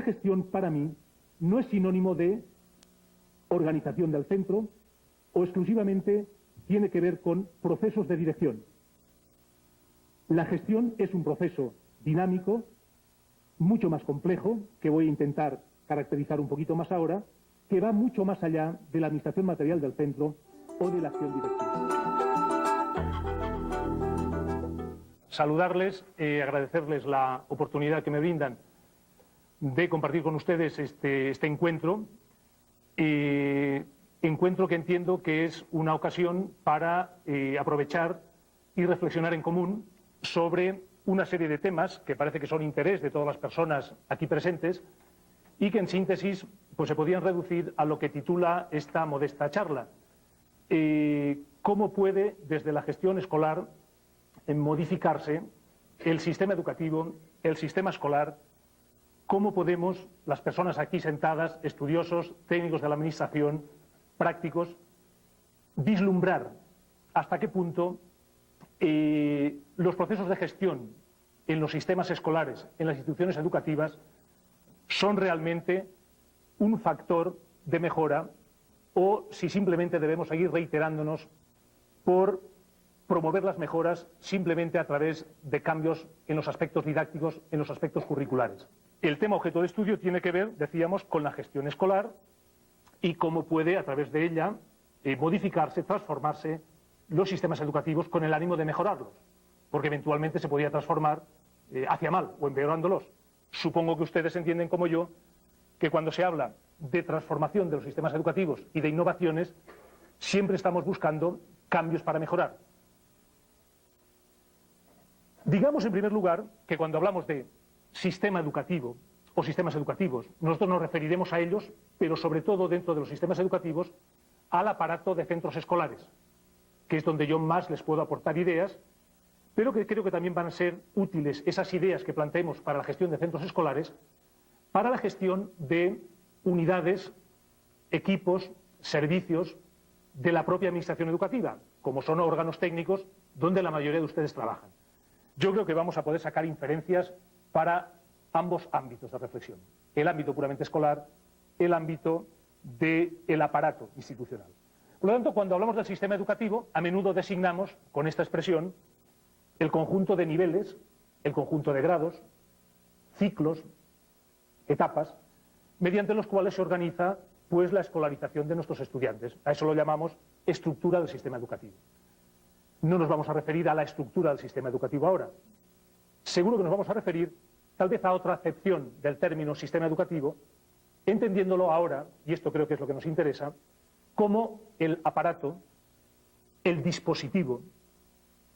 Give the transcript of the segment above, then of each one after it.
gestión para mí no es sinónimo de organización del centro o exclusivamente tiene que ver con procesos de dirección. La gestión es un proceso dinámico, mucho más complejo, que voy a intentar caracterizar un poquito más ahora, que va mucho más allá de la administración material del centro o de la acción directiva. Saludarles, agradecerles la oportunidad que me brindan de compartir con ustedes este encuentro. Encuentro que entiendo que es una ocasión para aprovechar y reflexionar en común sobre una serie de temas que parece que son interés de todas las personas aquí presentes y que en síntesis pues, se podían reducir a lo que titula esta modesta charla. ¿Cómo puede desde la gestión escolar modificarse el sistema educativo, el sistema escolar? ¿Cómo podemos, las personas aquí sentadas, estudiosos, técnicos de la administración, prácticos, vislumbrar hasta qué punto los procesos de gestión en los sistemas escolares, en las instituciones educativas, son realmente un factor de mejora o si simplemente debemos seguir reiterándonos por promover las mejoras simplemente a través de cambios en los aspectos didácticos, en los aspectos curriculares? El tema objeto de estudio tiene que ver, decíamos, con la gestión escolar y cómo puede, a través de ella, modificarse, transformarse los sistemas educativos con el ánimo de mejorarlos, porque eventualmente se podría transformar hacia mal o empeorándolos. Supongo que ustedes entienden como yo que cuando se habla de transformación de los sistemas educativos y de innovaciones, siempre estamos buscando cambios para mejorar. Digamos en primer lugar que cuando hablamos de sistema educativo o sistemas educativos, nosotros nos referiremos a ellos, pero sobre todo dentro de los sistemas educativos, al aparato de centros escolares, que es donde yo más les puedo aportar ideas, pero que creo que también van a ser útiles esas ideas que planteemos para la gestión de centros escolares, para la gestión de unidades, equipos, servicios de la propia administración educativa, como son órganos técnicos donde la mayoría de ustedes trabajan. Yo creo que vamos a poder sacar inferencias para ambos ámbitos de reflexión, el ámbito puramente escolar, el ámbito del aparato institucional. Por lo tanto, cuando hablamos del sistema educativo, a menudo designamos con esta expresión el conjunto de niveles, el conjunto de grados, ciclos, etapas, mediante los cuales se organiza pues, la escolarización de nuestros estudiantes. A eso lo llamamos estructura del sistema educativo. No nos vamos a referir a la estructura del sistema educativo ahora. Seguro que nos vamos a referir tal vez a otra acepción del término sistema educativo, entendiéndolo ahora, y esto creo que es lo que nos interesa, como el aparato, el dispositivo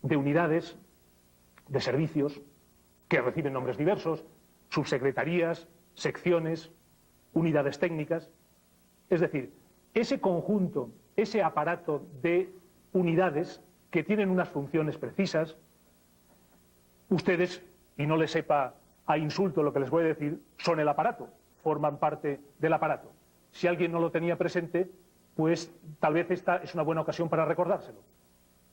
de unidades, de servicios, que reciben nombres diversos, subsecretarías, secciones, unidades técnicas. Es decir, ese conjunto, ese aparato de unidades que tienen unas funciones precisas, ustedes, y no les sepa a insulto lo que les voy a decir, son el aparato, forman parte del aparato. Si alguien no lo tenía presente, pues tal vez esta es una buena ocasión para recordárselo.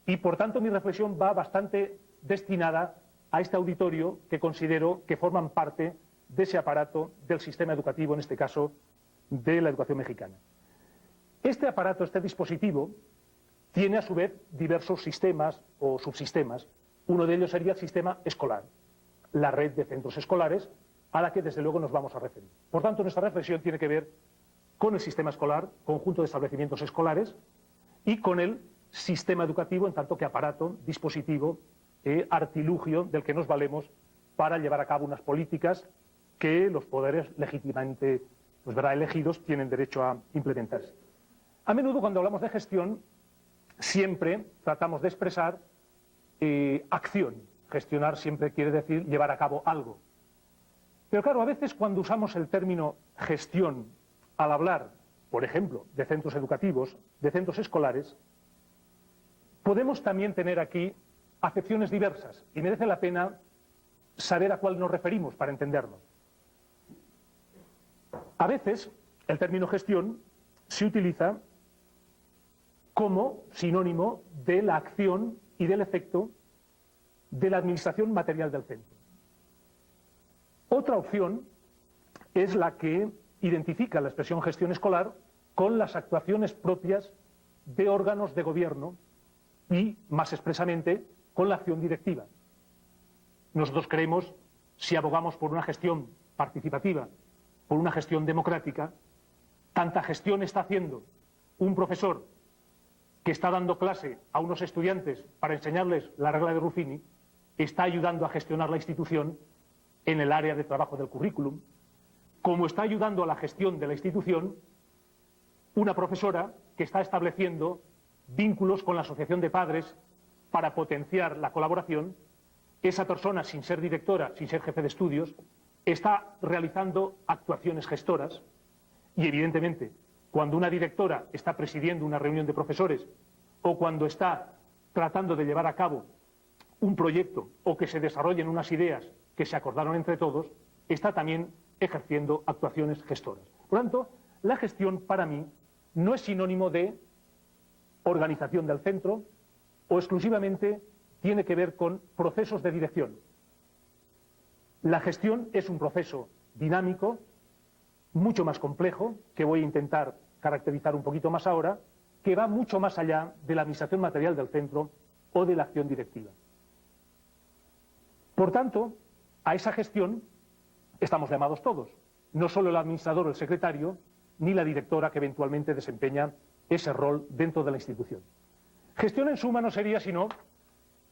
Y por tanto mi reflexión va bastante destinada a este auditorio que considero que forman parte de ese aparato del sistema educativo, en este caso de la educación mexicana. Este aparato, este dispositivo, tiene a su vez diversos sistemas o subsistemas. Uno de ellos sería el sistema escolar, la red de centros escolares a la que desde luego nos vamos a referir. Por tanto, nuestra reflexión tiene que ver con el sistema escolar, conjunto de establecimientos escolares, y con el sistema educativo en tanto que aparato, dispositivo, artilugio del que nos valemos para llevar a cabo unas políticas que los poderes legítimamente elegidos tienen derecho a implementarse. A menudo cuando hablamos de gestión siempre tratamos de expresar acción. Gestionar siempre quiere decir llevar a cabo algo. Pero claro, a veces cuando usamos el término gestión al hablar, por ejemplo, de centros educativos, de centros escolares, podemos también tener aquí acepciones diversas y merece la pena saber a cuál nos referimos para entendernos. A veces el término gestión se utiliza como sinónimo de la acción y del efecto de la administración material del centro. Otra opción es la que identifica la expresión gestión escolar con las actuaciones propias de órganos de gobierno y, más expresamente, con la acción directiva. Nosotros creemos, si abogamos por una gestión participativa, por una gestión democrática, tanta gestión está haciendo un profesor que está dando clase a unos estudiantes para enseñarles la regla de Ruffini, está ayudando a gestionar la institución en el área de trabajo del currículum, como está ayudando a la gestión de la institución una profesora que está estableciendo vínculos con la asociación de padres para potenciar la colaboración. Esa persona, sin ser directora, sin ser jefe de estudios, está realizando actuaciones gestoras y, evidentemente, cuando una directora está presidiendo una reunión de profesores o cuando está tratando de llevar a cabo un proyecto o que se desarrollen unas ideas que se acordaron entre todos, está también ejerciendo actuaciones gestoras. Por lo tanto, la gestión para mí no es sinónimo de organización del centro o exclusivamente tiene que ver con procesos de dirección. La gestión es un proceso dinámico, mucho más complejo, que voy a intentar caracterizar un poquito más ahora, que va mucho más allá de la administración material del centro o de la acción directiva. Por tanto, a esa gestión estamos llamados todos, no solo el administrador o el secretario, ni la directora que eventualmente desempeña ese rol dentro de la institución. Gestión en suma no sería sino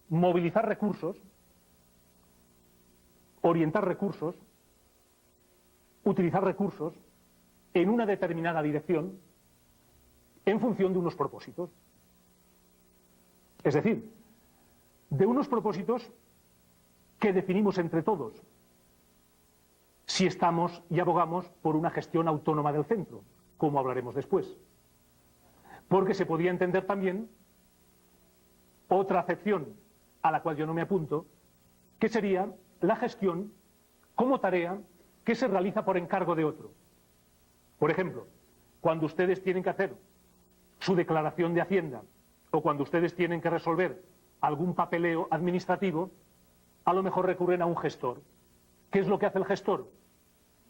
movilizar recursos, orientar recursos, utilizar recursos en una determinada dirección en función de unos propósitos. Es decir, de unos propósitos que definimos entre todos si estamos y abogamos por una gestión autónoma del centro, como hablaremos después. Porque se podría entender también otra acepción a la cual yo no me apunto, que sería la gestión como tarea que se realiza por encargo de otro. Por ejemplo, cuando ustedes tienen que hacer su declaración de Hacienda o cuando ustedes tienen que resolver algún papeleo administrativo, a lo mejor recurren a un gestor. ¿Qué es lo que hace el gestor?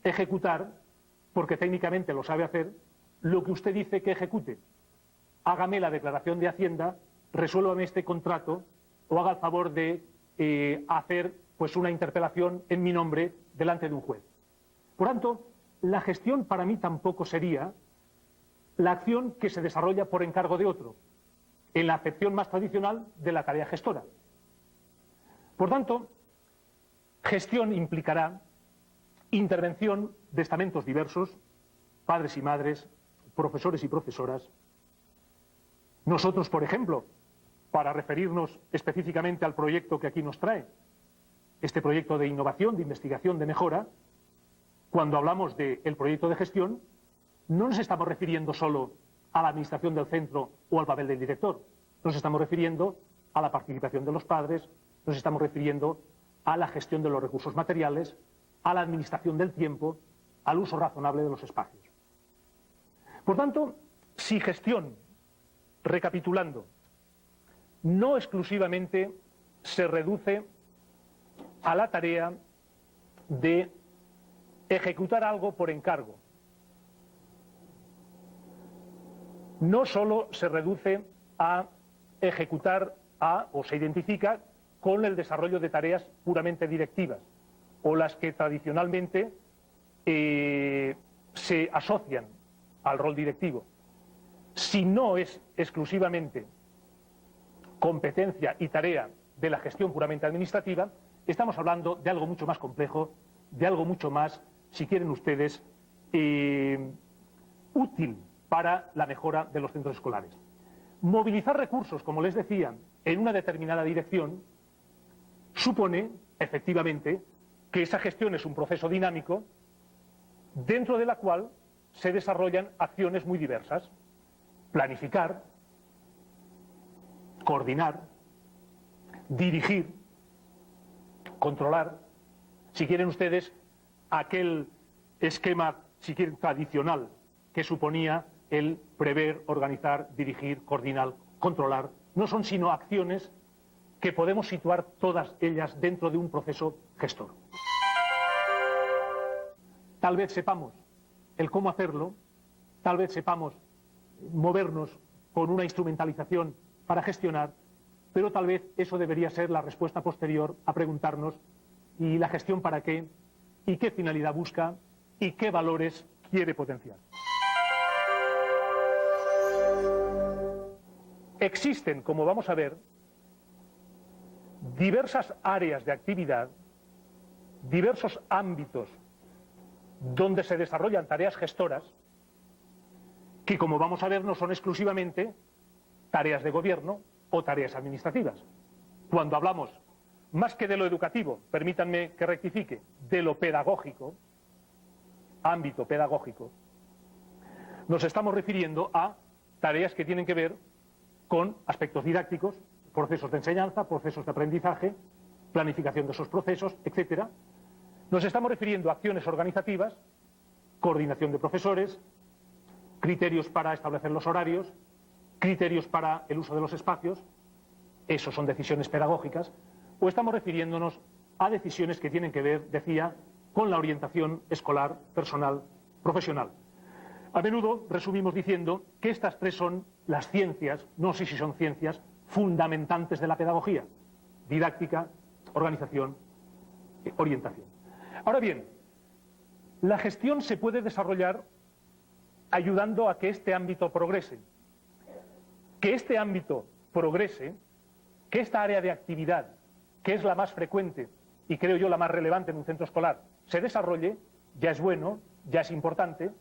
Ejecutar, porque técnicamente lo sabe hacer, lo que usted dice que ejecute. Hágame la declaración de Hacienda, resuélvame este contrato o haga el favor de hacer pues una interpelación en mi nombre delante de un juez. Por tanto, la gestión para mí tampoco sería la acción que se desarrolla por encargo de otro, en la acepción más tradicional de la tarea gestora. Por tanto, gestión implicará intervención de estamentos diversos, padres y madres, profesores y profesoras. Nosotros, por ejemplo, para referirnos específicamente al proyecto que aquí nos trae, este proyecto de innovación, de investigación, de mejora, cuando hablamos del proyecto de gestión, no nos estamos refiriendo solo a la administración del centro o al papel del director, nos estamos refiriendo a la participación de los padres, nos estamos refiriendo a la gestión de los recursos materiales, a la administración del tiempo, al uso razonable de los espacios. Por tanto, si gestión, recapitulando, no exclusivamente se reduce a la tarea de ejecutar algo por encargo, no solo se reduce a ejecutar o se identifica con el desarrollo de tareas puramente directivas o las que tradicionalmente se asocian al rol directivo. Si no es exclusivamente competencia y tarea de la gestión puramente administrativa, estamos hablando de algo mucho más complejo, de algo mucho más, si quieren ustedes, útil para la mejora de los centros escolares. Movilizar recursos, como les decía, en una determinada dirección, supone, efectivamente, que esa gestión es un proceso dinámico dentro de la cual se desarrollan acciones muy diversas. Planificar, coordinar, dirigir, controlar, si quieren ustedes, aquel esquema, si quieren, tradicional que suponía el prever, organizar, dirigir, coordinar, controlar, no son sino acciones que podemos situar todas ellas dentro de un proceso gestor. tal vez sepamos el cómo hacerlo, tal vez sepamos movernos con una instrumentalización para gestionar, pero tal vez eso debería ser la respuesta posterior a preguntarnos ¿y la gestión para qué? ¿Y qué finalidad busca? ¿Y qué valores quiere potenciar? Existen, como vamos a ver, diversas áreas de actividad, diversos ámbitos donde se desarrollan tareas gestoras que, como vamos a ver, no son exclusivamente tareas de gobierno o tareas administrativas. Cuando hablamos, más que de lo educativo, permítanme que rectifique, de lo pedagógico, ámbito pedagógico, nos estamos refiriendo a tareas que tienen que ver con aspectos didácticos, procesos de enseñanza, procesos de aprendizaje, planificación de esos procesos, etc. Nos estamos refiriendo a acciones organizativas, coordinación de profesores, criterios para establecer los horarios, criterios para el uso de los espacios, eso son decisiones pedagógicas, o estamos refiriéndonos a decisiones que tienen que ver, decía, con la orientación escolar, personal, profesional. A menudo resumimos diciendo que estas tres son las ciencias, no sé si son ciencias, fundamentantes de la pedagogía: didáctica, organización, orientación. Ahora bien, la gestión se puede desarrollar ayudando a que este ámbito progrese. Que este ámbito progrese, que esta área de actividad, que es la más frecuente y creo yo la más relevante en un centro escolar, se desarrolle, ya es bueno, ya es importante,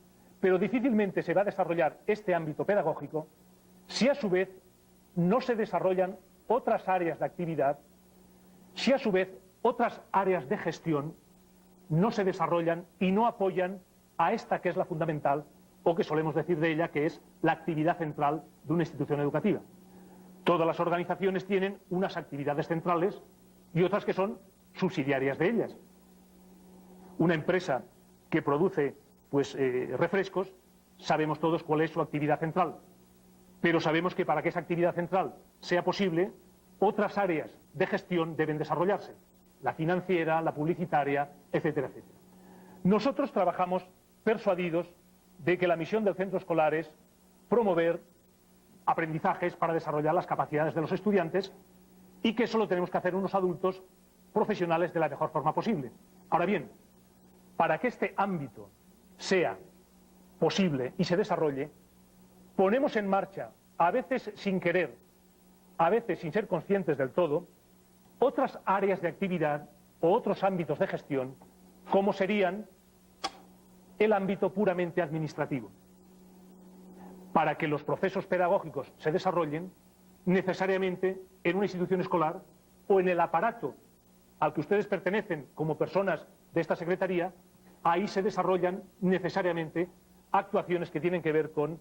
pero difícilmente se va a desarrollar este ámbito pedagógico si a su vez no se desarrollan otras áreas de actividad, si a su vez otras áreas de gestión no se desarrollan y no apoyan a esta que es la fundamental, o que solemos decir de ella que es la actividad central de una institución educativa. Todas las organizaciones tienen unas actividades centrales y otras que son subsidiarias de ellas. Una empresa que produce refrescos, sabemos todos cuál es su actividad central, pero sabemos que para que esa actividad central sea posible, otras áreas de gestión deben desarrollarse: la financiera, la publicitaria, etcétera, etcétera. Nosotros trabajamos persuadidos de que la misión del centro escolar es promover aprendizajes para desarrollar las capacidades de los estudiantes y que eso lo tenemos que hacer unos adultos profesionales de la mejor forma posible. Ahora bien, para que este ámbito sea posible y se desarrolle, ponemos en marcha, a veces sin querer, a veces sin ser conscientes del todo, otras áreas de actividad o otros ámbitos de gestión, como serían el ámbito puramente administrativo. Para que los procesos pedagógicos se desarrollen, necesariamente en una institución escolar o en el aparato al que ustedes pertenecen como personas de esta secretaría, ahí se desarrollan necesariamente actuaciones que tienen que ver con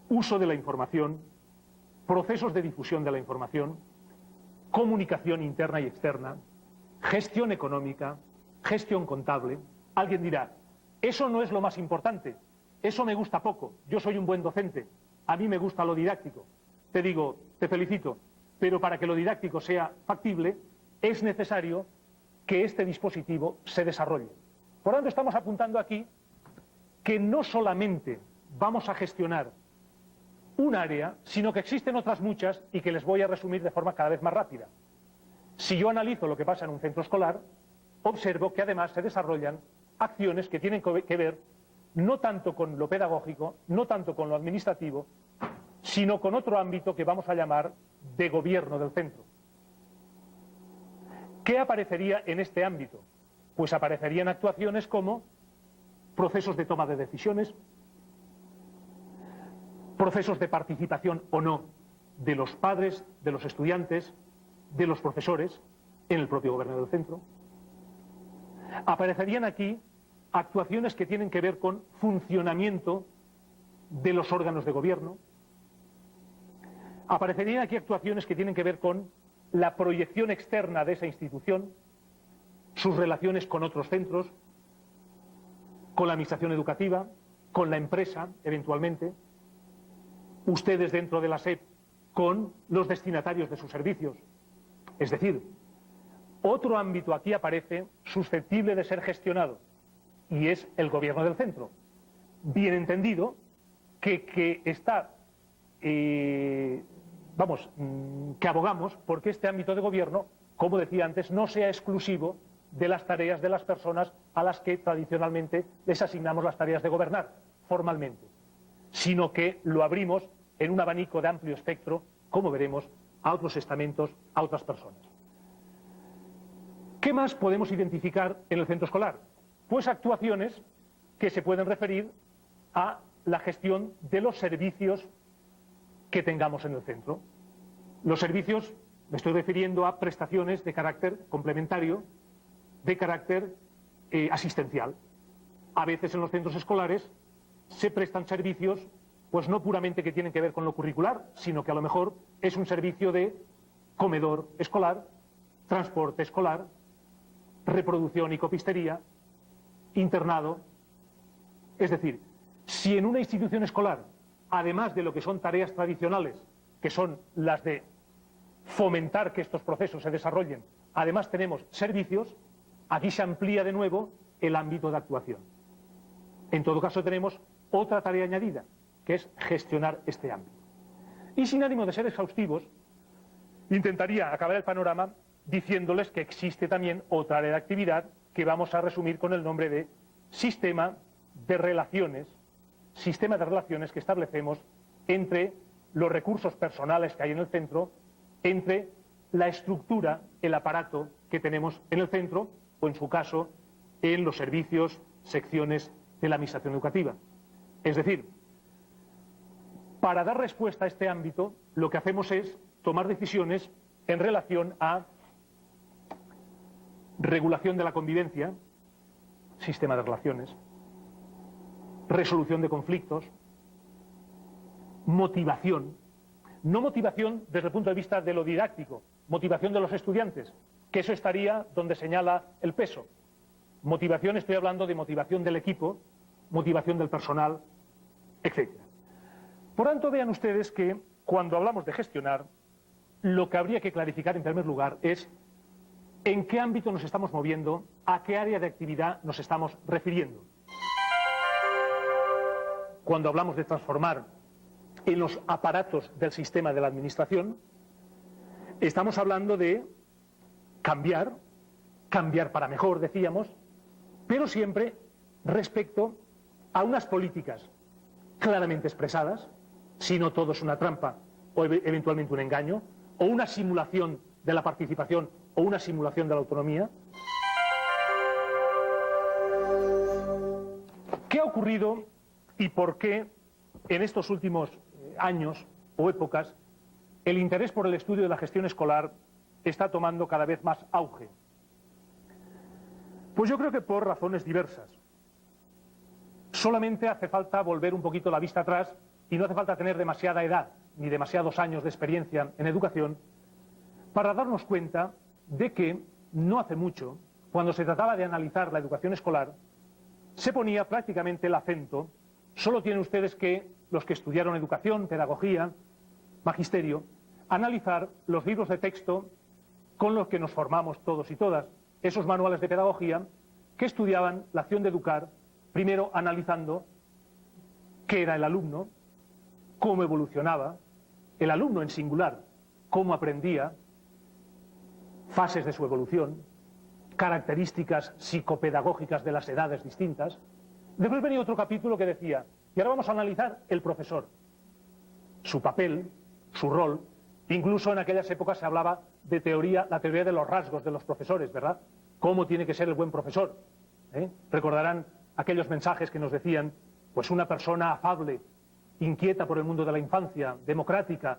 uso de la información, procesos de difusión de la información, comunicación interna y externa, gestión económica, gestión contable. Alguien dirá, eso no es lo más importante, eso me gusta poco, yo soy un buen docente, a mí me gusta lo didáctico. Te digo, te felicito, pero para que lo didáctico sea factible, es necesario que este dispositivo se desarrolle. Por lo tanto, estamos apuntando aquí que no solamente vamos a gestionar un área, sino que existen otras muchas y que les voy a resumir de forma cada vez más rápida. Si yo analizo lo que pasa en un centro escolar, observo que además se desarrollan acciones que tienen que ver no tanto con lo pedagógico, no tanto con lo administrativo, sino con otro ámbito que vamos a llamar de gobierno del centro. ¿Qué aparecería en este ámbito? Pues aparecerían actuaciones como procesos de toma de decisiones, procesos de participación o no de los padres, de los estudiantes, de los profesores en el propio gobierno del centro. Aparecerían aquí actuaciones que tienen que ver con funcionamiento de los órganos de gobierno. Aparecerían aquí actuaciones que tienen que ver con la proyección externa de esa institución, sus relaciones con otros centros, con la administración educativa, con la empresa, eventualmente, ustedes dentro de la SEP, con los destinatarios de sus servicios. Es decir, otro ámbito aquí aparece susceptible de ser gestionado, y es el gobierno del centro. Bien entendido que abogamos porque este ámbito de gobierno, como decía antes, no sea exclusivo de las tareas de las personas a las que tradicionalmente les asignamos las tareas de gobernar formalmente, sino que lo abrimos en un abanico de amplio espectro, como veremos, a otros estamentos, a otras personas. ¿Qué más podemos identificar en el centro escolar? Pues actuaciones que se pueden referir a la gestión de los servicios que tengamos en el centro. Los servicios, me estoy refiriendo a prestaciones de carácter complementario, de carácter asistencial. A veces en los centros escolares se prestan servicios, pues no puramente que tienen que ver con lo curricular, sino que a lo mejor es un servicio de comedor escolar, transporte escolar, reproducción y copistería, internado. Es decir, si en una institución escolar, además de lo que son tareas tradicionales, que son las de fomentar que estos procesos se desarrollen, además tenemos servicios, aquí se amplía de nuevo el ámbito de actuación. En todo caso tenemos otra tarea añadida, que es gestionar este ámbito. Y sin ánimo de ser exhaustivos, intentaría acabar el panorama diciéndoles que existe también otra área de actividad que vamos a resumir con el nombre de sistema de relaciones que establecemos entre los recursos personales que hay en el centro, entre la estructura, el aparato que tenemos en el centro, o en su caso, en los servicios, secciones de la administración educativa. Es decir, para dar respuesta a este ámbito, lo que hacemos es tomar decisiones en relación a regulación de la convivencia, sistema de relaciones, resolución de conflictos, motivación, no motivación desde el punto de vista de lo didáctico, motivación de los estudiantes, que eso estaría donde señala el peso. Motivación, estoy hablando de motivación del equipo, motivación del personal, etc. Por tanto, vean ustedes que cuando hablamos de gestionar, lo que habría que clarificar en primer lugar es en qué ámbito nos estamos moviendo, a qué área de actividad nos estamos refiriendo. Cuando hablamos de transformar en los aparatos del sistema de la administración, estamos hablando de cambiar para mejor, decíamos, pero siempre respecto a unas políticas claramente expresadas, si no todo es una trampa o eventualmente un engaño, o una simulación de la participación o una simulación de la autonomía. ¿Qué ha ocurrido y por qué en estos últimos años o épocas el interés por el estudio de la gestión escolar está tomando cada vez más auge? Pues yo creo que por razones diversas. Solamente hace falta volver un poquito la vista atrás y no hace falta tener demasiada edad ni demasiados años de experiencia en educación para darnos cuenta de que no hace mucho, cuando se trataba de analizar la educación escolar, se ponía prácticamente el acento, solo tienen ustedes que, los que estudiaron educación, pedagogía, magisterio, analizar los libros de texto con los que nos formamos todos y todas, esos manuales de pedagogía que estudiaban la acción de educar, primero analizando qué era el alumno, cómo evolucionaba, el alumno en singular, cómo aprendía, fases de su evolución, características psicopedagógicas de las edades distintas. Después venía otro capítulo que decía, y ahora vamos a analizar el profesor, su papel, su rol. Incluso en aquellas épocas se hablaba de la teoría de los rasgos de los profesores, ¿verdad? ¿Cómo tiene que ser el buen profesor? Recordarán aquellos mensajes que nos decían, pues una persona afable, inquieta por el mundo de la infancia, democrática,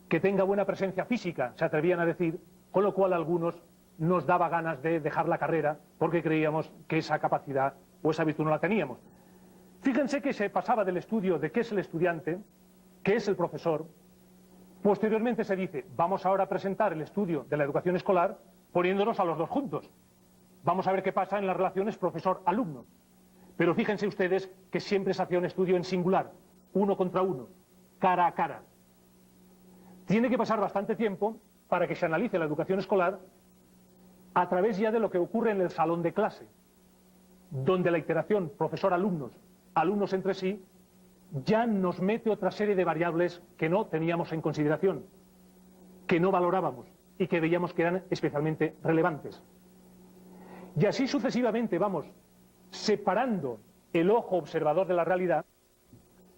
que tenga buena presencia física, se atrevían a decir, con lo cual a algunos nos daba ganas de dejar la carrera porque creíamos que esa capacidad o esa virtud no la teníamos. Fíjense que se pasaba del estudio de qué es el estudiante, qué es el profesor. Posteriormente se dice, vamos ahora a presentar el estudio de la educación escolar poniéndonos a los dos juntos. Vamos a ver qué pasa en las relaciones profesor-alumno. Pero fíjense ustedes que siempre se hacía un estudio en singular, uno contra uno, cara a cara. Tiene que pasar bastante tiempo para que se analice la educación escolar a través ya de lo que ocurre en el salón de clase. donde la interacción profesor-alumnos, alumnos entre sí, ya nos mete otra serie de variables que no teníamos en consideración, que no valorábamos y que veíamos que eran especialmente relevantes. Y así sucesivamente vamos separando el ojo observador de la realidad,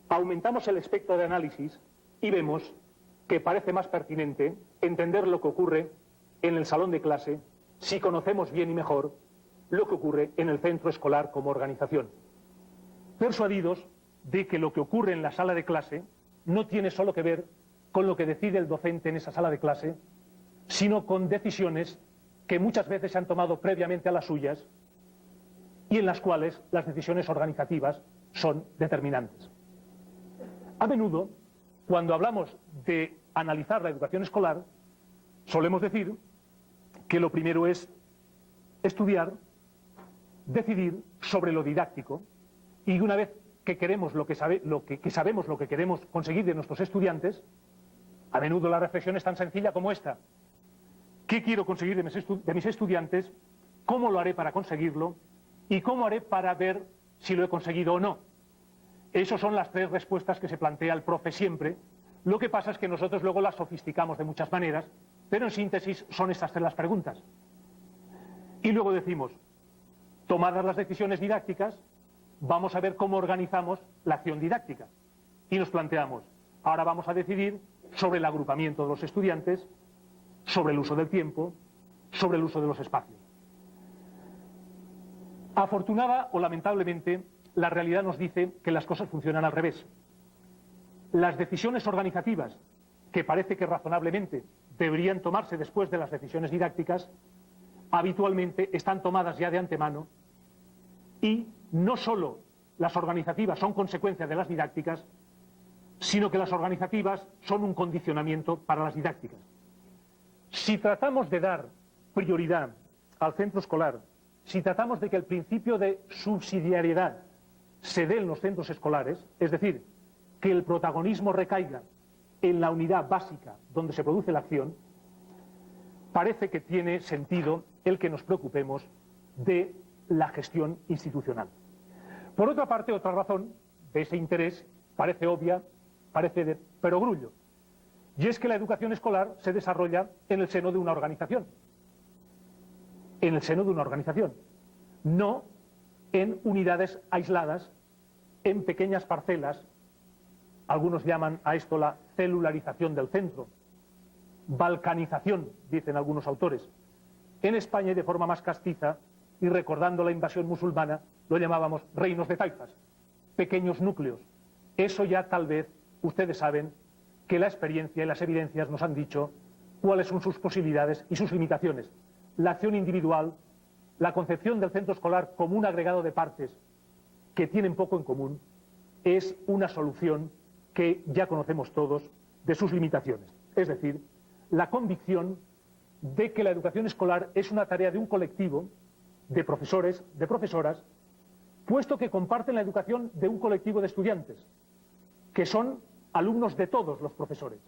aumentamos el espectro de análisis y vemos que parece más pertinente entender lo que ocurre en el salón de clase si conocemos bien y mejor lo que ocurre en el centro escolar como organización. Persuadidos de que lo que ocurre en la sala de clase no tiene solo que ver con lo que decide el docente en esa sala de clase, sino con decisiones que muchas veces se han tomado previamente a las suyas y en las cuales las decisiones organizativas son determinantes. A menudo, cuando hablamos de analizar la educación escolar, solemos decir que lo primero es estudiar, decidir sobre lo didáctico, y una vez que queremos que sabemos lo que queremos conseguir de nuestros estudiantes, a menudo la reflexión es tan sencilla como esta: ¿qué quiero conseguir de mis estudiantes? ¿Cómo lo haré para conseguirlo? ¿Y cómo haré para ver si lo he conseguido o no? Esas son las tres respuestas que se plantea el profe siempre. Lo que pasa es que nosotros luego las sofisticamos de muchas maneras, pero en síntesis son estas tres las preguntas. Y luego decimos, tomadas las decisiones didácticas, vamos a ver cómo organizamos la acción didáctica. Y nos planteamos, ahora vamos a decidir sobre el agrupamiento de los estudiantes, sobre el uso del tiempo, sobre el uso de los espacios. Afortunada o lamentablemente, la realidad nos dice que las cosas funcionan al revés. Las decisiones organizativas, que parece que razonablemente deberían tomarse después de las decisiones didácticas, habitualmente están tomadas ya de antemano, y no solo las organizativas son consecuencia de las didácticas, sino que las organizativas son un condicionamiento para las didácticas. Si tratamos de dar prioridad al centro escolar, si tratamos de que el principio de subsidiariedad se dé en los centros escolares, es decir, que el protagonismo recaiga en la unidad básica donde se produce la acción, parece que tiene sentido el que nos preocupemos de la gestión institucional. Por otra parte, otra razón de ese interés parece obvia, parece de perogrullo, y es que la educación escolar se desarrolla en el seno de una organización. En el seno de una organización, no en unidades aisladas, en pequeñas parcelas. Algunos llaman a esto la celularización del centro, balcanización, dicen algunos autores. En España, y de forma más castiza, y recordando la invasión musulmana, lo llamábamos reinos de taifas, pequeños núcleos. Eso ya tal vez ustedes saben que la experiencia y las evidencias nos han dicho cuáles son sus posibilidades y sus limitaciones. La acción individual, la concepción del centro escolar como un agregado de partes que tienen poco en común, es una solución que ya conocemos todos de sus limitaciones. Es decir, la convicción de que la educación escolar es una tarea de un colectivo de profesores, de profesoras, puesto que comparten la educación de un colectivo de estudiantes, que son alumnos de todos los profesores.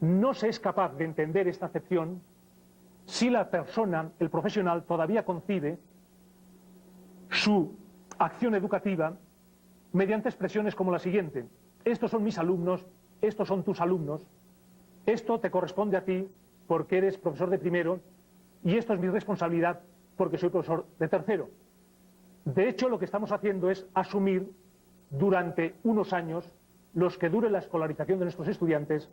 No se es capaz de entender esta acepción si la persona, el profesional, todavía concibe su acción educativa mediante expresiones como la siguiente: estos son mis alumnos, estos son tus alumnos, esto te corresponde a ti porque eres profesor de primero y esto es mi responsabilidad porque soy profesor de tercero. De hecho, lo que estamos haciendo es asumir durante unos años, los que dure la escolarización de nuestros estudiantes,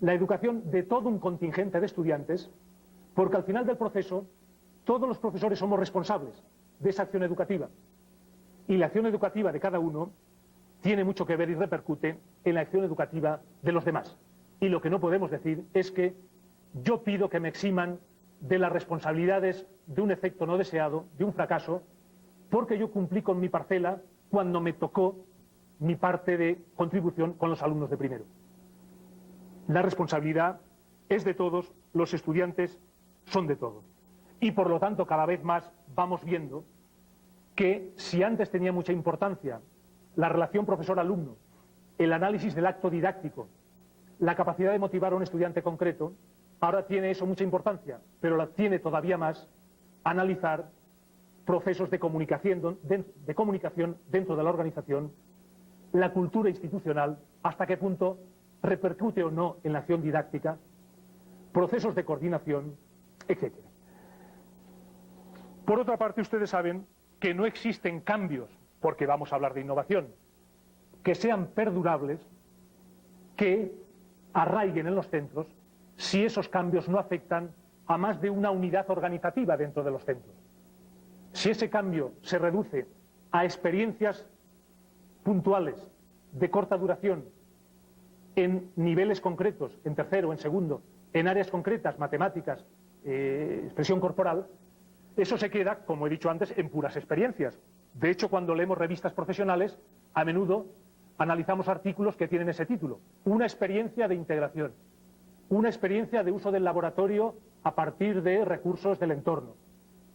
la educación de todo un contingente de estudiantes, porque al final del proceso todos los profesores somos responsables de esa acción educativa, y la acción educativa de cada uno tiene mucho que ver y repercute en la acción educativa de los demás. Y lo que no podemos decir es que yo pido que me eximan de las responsabilidades de un efecto no deseado, de un fracaso, porque yo cumplí con mi parcela cuando me tocó mi parte de contribución con los alumnos de primero. La responsabilidad es de todos, los estudiantes son de todos. Y por lo tanto, cada vez más vamos viendo que si antes tenía mucha importancia la relación profesor-alumno, el análisis del acto didáctico, la capacidad de motivar a un estudiante concreto, ahora tiene eso mucha importancia, pero la tiene todavía más analizar procesos de comunicación dentro de la organización, la cultura institucional, hasta qué punto repercute o no en la acción didáctica, procesos de coordinación, etc. Por otra parte, ustedes saben que no existen cambios, porque vamos a hablar de innovación, que sean perdurables, que arraiguen en los centros, si esos cambios no afectan a más de una unidad organizativa dentro de los centros. Si ese cambio se reduce a experiencias puntuales de corta duración en niveles concretos, en tercero, en segundo, en áreas concretas, matemáticas, expresión corporal, eso se queda, como he dicho antes, en puras experiencias. De hecho, cuando leemos revistas profesionales, a menudo analizamos artículos que tienen ese título: una experiencia de integración, una experiencia de uso del laboratorio a partir de recursos del entorno.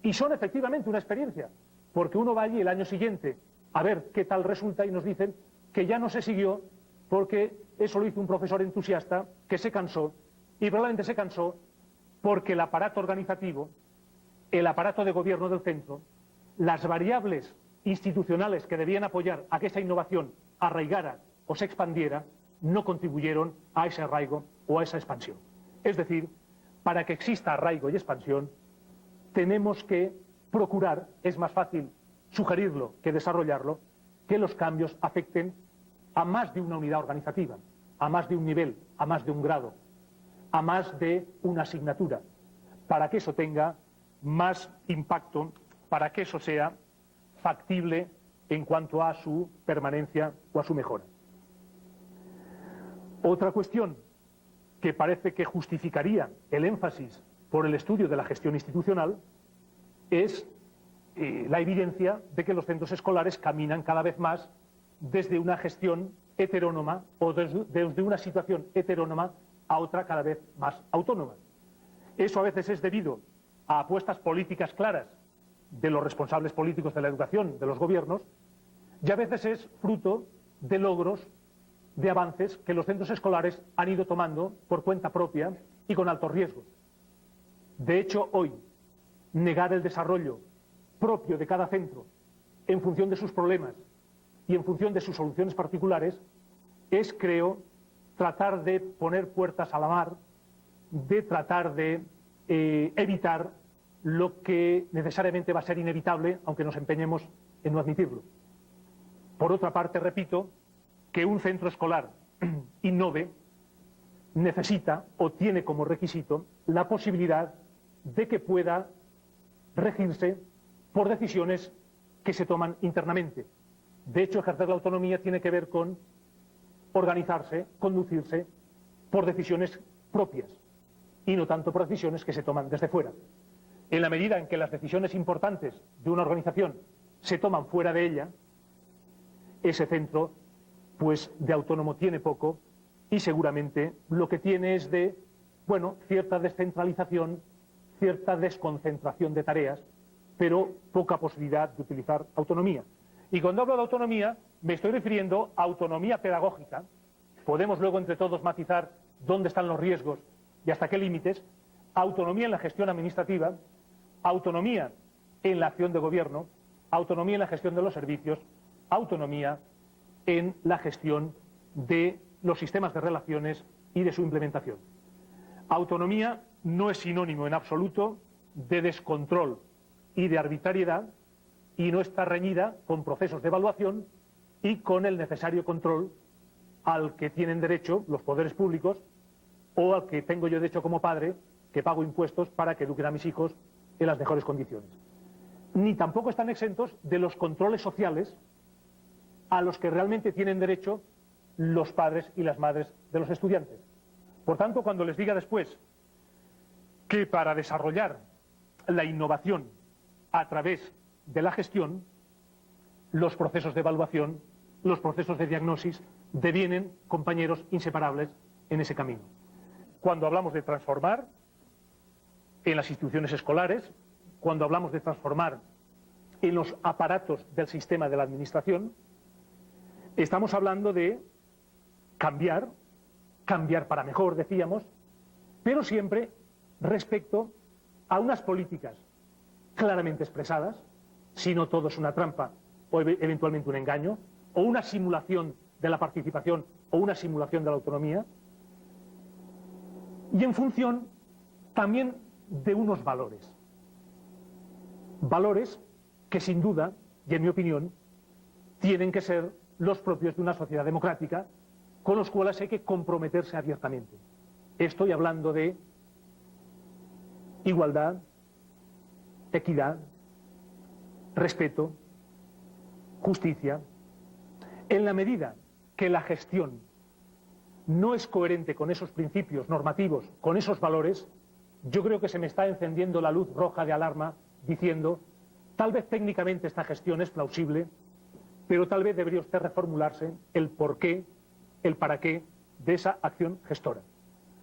Y son efectivamente una experiencia, porque uno va allí el año siguiente a ver qué tal resulta y nos dicen que ya no se siguió porque eso lo hizo un profesor entusiasta que se cansó, y probablemente se cansó porque el aparato organizativo, el aparato de gobierno del centro, las variables institucionales que debían apoyar a que esa innovación arraigara o se expandiera, no contribuyeron a ese arraigo o a esa expansión. Es decir, para que exista arraigo y expansión, tenemos que procurar, es más fácil sugerirlo que desarrollarlo, que los cambios afecten a más de una unidad organizativa, a más de un nivel, a más de un grado, a más de una asignatura, para que eso tenga más impacto, para que eso sea factible en cuanto a su permanencia o a su mejora. Otra cuestión que parece que justificaría el énfasis por el estudio de la gestión institucional es la evidencia de que los centros escolares caminan cada vez más desde una gestión heterónoma o desde una situación heterónoma a otra cada vez más autónoma. Eso a veces es debido a apuestas políticas claras de los responsables políticos de la educación, de los gobiernos, y a veces es fruto de logros, de avances que los centros escolares han ido tomando por cuenta propia y con altos riesgos. De hecho, hoy, negar el desarrollo propio de cada centro en función de sus problemas y en función de sus soluciones particulares es, creo, tratar de poner puertas a la mar, de tratar de evitar lo que necesariamente va a ser inevitable, aunque nos empeñemos en no admitirlo. Por otra parte, repito, que un centro escolar innove necesita o tiene como requisito la posibilidad de que pueda regirse por decisiones que se toman internamente. De hecho, ejercer la autonomía tiene que ver con organizarse, conducirse por decisiones propias y no tanto por decisiones que se toman desde fuera. En la medida en que las decisiones importantes de una organización se toman fuera de ella, ese centro, pues de autónomo tiene poco y seguramente lo que tiene es de, bueno, cierta descentralización, cierta desconcentración de tareas, pero poca posibilidad de utilizar autonomía. Y cuando hablo de autonomía, me estoy refiriendo a autonomía pedagógica. Podemos luego entre todos matizar dónde están los riesgos y hasta qué límites. Autonomía en la gestión administrativa, autonomía en la acción de gobierno, autonomía en la gestión de los servicios, autonomía en la gestión de los sistemas de relaciones y de su implementación. Autonomía no es sinónimo en absoluto de descontrol y de arbitrariedad, y no está reñida con procesos de evaluación y con el necesario control al que tienen derecho los poderes públicos o al que tengo yo derecho como padre, que pago impuestos para que eduquen a mis hijos en las mejores condiciones. Ni tampoco están exentos de los controles sociales a los que realmente tienen derecho los padres y las madres de los estudiantes. Por tanto, cuando les diga después que para desarrollar la innovación a través de la gestión, los procesos de evaluación, los procesos de diagnosis devienen compañeros inseparables en ese camino. Cuando hablamos de transformar en las instituciones escolares, cuando hablamos de transformar en los aparatos del sistema de la administración, estamos hablando de cambiar para mejor, decíamos, pero siempre respecto a unas políticas claramente expresadas, si no todo es una trampa o eventualmente un engaño, o una simulación de la participación o una simulación de la autonomía, y en función también de unos valores. Valores que sin duda, y en mi opinión, tienen que ser los propios de una sociedad democrática, con los cuales hay que comprometerse abiertamente. Estoy hablando de igualdad, equidad, respeto, justicia. En la medida que la gestión no es coherente con esos principios normativos, con esos valores, yo creo que se me está encendiendo la luz roja de alarma diciendo, tal vez técnicamente esta gestión es plausible, pero tal vez debería usted reformularse el porqué, el para qué de esa acción gestora.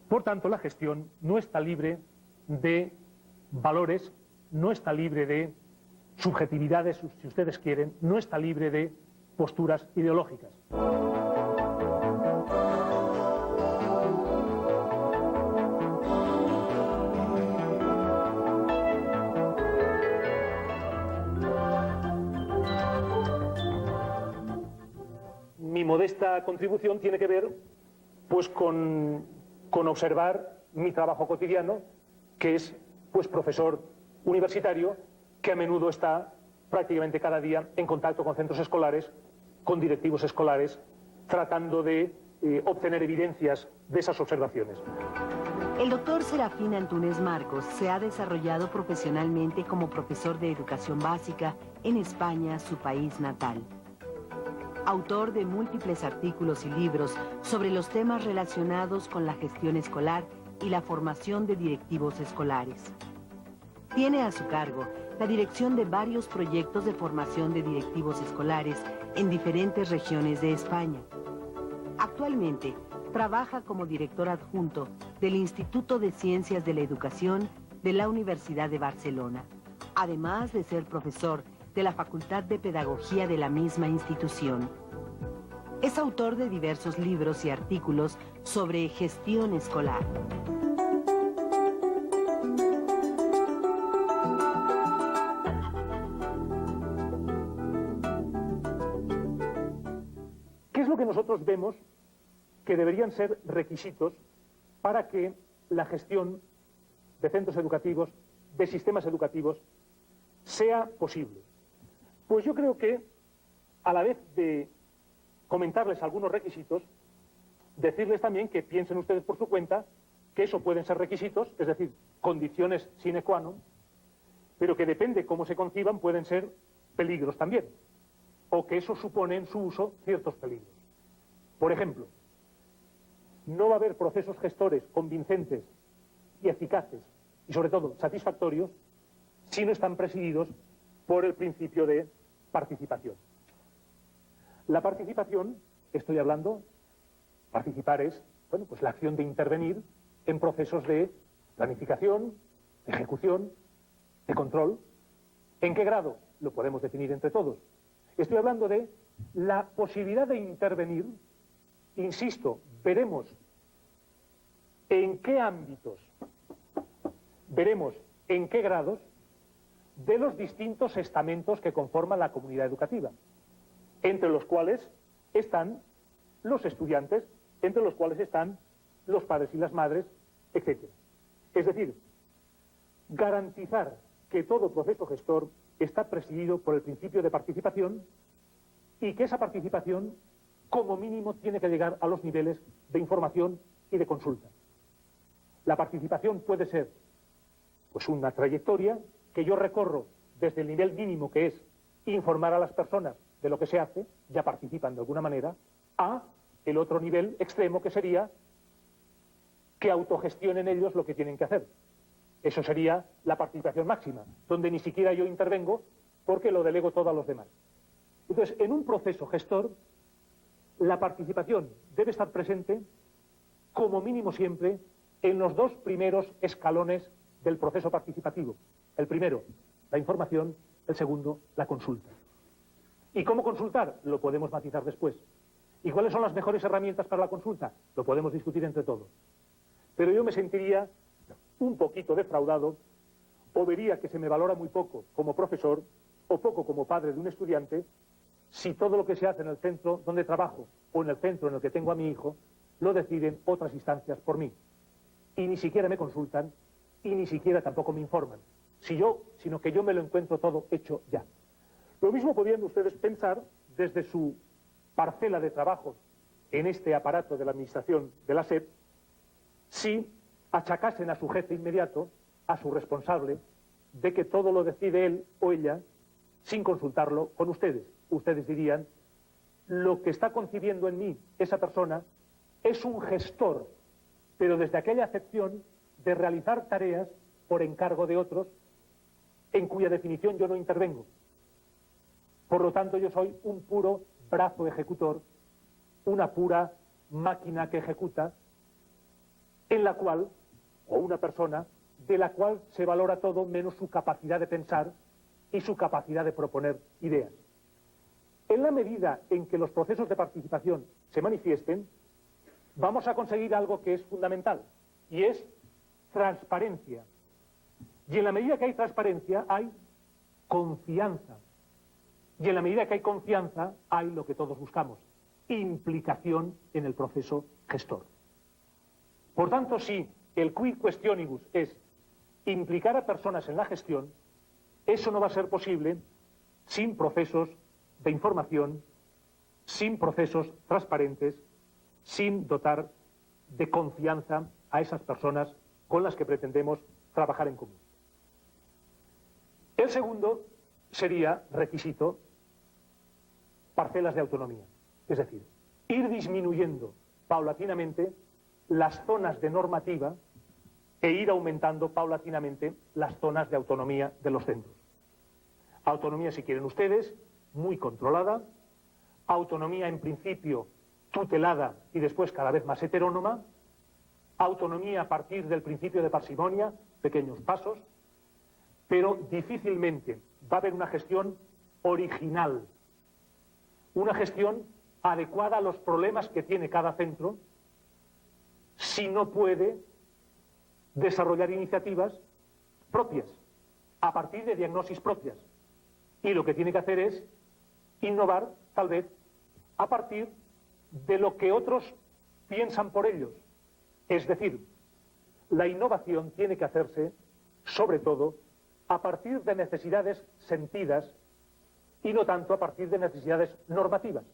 Por tanto, la gestión no está libre de valores, no está libre de subjetividades, si ustedes quieren, no está libre de posturas ideológicas. Mi modesta contribución tiene que ver pues con observar mi trabajo cotidiano, que es pues profesor universitario, que a menudo está prácticamente cada día en contacto con centros escolares, con directivos escolares, tratando de obtener evidencias de esas observaciones. El doctor Serafín Antúnez Marcos se ha desarrollado profesionalmente como profesor de educación básica en España, su país natal. Autor de múltiples artículos y libros sobre los temas relacionados con la gestión escolar y la formación de directivos escolares. Tiene a su cargo la dirección de varios proyectos de formación de directivos escolares en diferentes regiones de España. Actualmente trabaja como director adjunto del Instituto de Ciencias de la Educación de la Universidad de Barcelona, además de ser profesor de la Facultad de Pedagogía de la misma institución. Es autor de diversos libros y artículos sobre gestión escolar. ¿Qué es lo que nosotros vemos que deberían ser requisitos para que la gestión de centros educativos, de sistemas educativos, sea posible? Pues yo creo que, a la vez de comentarles algunos requisitos, decirles también que piensen ustedes por su cuenta que eso pueden ser requisitos, es decir, condiciones sine qua non, pero que depende cómo se conciban pueden ser peligros también, o que eso supone en su uso ciertos peligros. Por ejemplo, no va a haber procesos gestores convincentes y eficaces, y sobre todo satisfactorios, si no están presididos por el principio de participación. La participación, estoy hablando, participar es, bueno, pues la acción de intervenir en procesos de planificación, de ejecución, de control. ¿En qué grado? Lo podemos definir entre todos. Estoy hablando de la posibilidad de intervenir, insisto, veremos en qué ámbitos, veremos en qué grados de los distintos estamentos que conforman la comunidad educativa, entre los cuales están los estudiantes, entre los cuales están los padres y las madres, etc. Es decir, garantizar que todo proceso gestor está presidido por el principio de participación y que esa participación, como mínimo, tiene que llegar a los niveles de información y de consulta. La participación puede ser pues una trayectoria que yo recorro desde el nivel mínimo, que es informar a las personas de lo que se hace, ya participan de alguna manera, a el otro nivel extremo, que sería que autogestionen ellos lo que tienen que hacer. Eso sería la participación máxima, donde ni siquiera yo intervengo porque lo delego todo a los demás. Entonces, en un proceso gestor, la participación debe estar presente, como mínimo siempre, en los dos primeros escalones del proceso participativo. El primero, la información; el segundo, la consulta. ¿Y cómo consultar? Lo podemos matizar después. ¿Y cuáles son las mejores herramientas para la consulta? Lo podemos discutir entre todos. Pero yo me sentiría un poquito defraudado, o vería que se me valora muy poco como profesor, o poco como padre de un estudiante si todo lo que se hace en el centro donde trabajo o en el centro en el que tengo a mi hijo lo deciden otras instancias por mí. Y ni siquiera me consultan y ni siquiera tampoco me informan. Sino que yo me lo encuentro todo hecho ya. Lo mismo podrían ustedes pensar desde su parcela de trabajo en este aparato de la administración de la SEP, si achacasen a su jefe inmediato, a su responsable, de que todo lo decide él o ella sin consultarlo con ustedes. Ustedes dirían, lo que está concibiendo en mí esa persona es un gestor, pero desde aquella acepción de realizar tareas por encargo de otros, en cuya definición yo no intervengo. Por lo tanto, yo soy un puro brazo ejecutor, una pura máquina que ejecuta, en la cual, o una persona, de la cual se valora todo menos su capacidad de pensar y su capacidad de proponer ideas. En la medida en que los procesos de participación se manifiesten, vamos a conseguir algo que es fundamental, y es transparencia. Y en la medida que hay transparencia, hay confianza. Y en la medida que hay confianza, hay lo que todos buscamos, implicación en el proceso gestor. Por tanto, si el qui questionibus es implicar a personas en la gestión, eso no va a ser posible sin procesos de información, sin procesos transparentes, sin dotar de confianza a esas personas con las que pretendemos trabajar en común. El segundo sería requisito parcelas de autonomía, es decir, ir disminuyendo paulatinamente las zonas de normativa e ir aumentando paulatinamente las zonas de autonomía de los centros. Autonomía, si quieren ustedes, muy controlada, autonomía en principio tutelada y después cada vez más heterónoma, autonomía a partir del principio de parsimonia, pequeños pasos, pero difícilmente va a haber una gestión original, una gestión adecuada a los problemas que tiene cada centro, si no puede desarrollar iniciativas propias, a partir de diagnosis propias. Y lo que tiene que hacer es innovar, tal vez, a partir de lo que otros piensan por ellos. Es decir, la innovación tiene que hacerse, sobre todo, a partir de necesidades sentidas y no tanto a partir de necesidades normativas.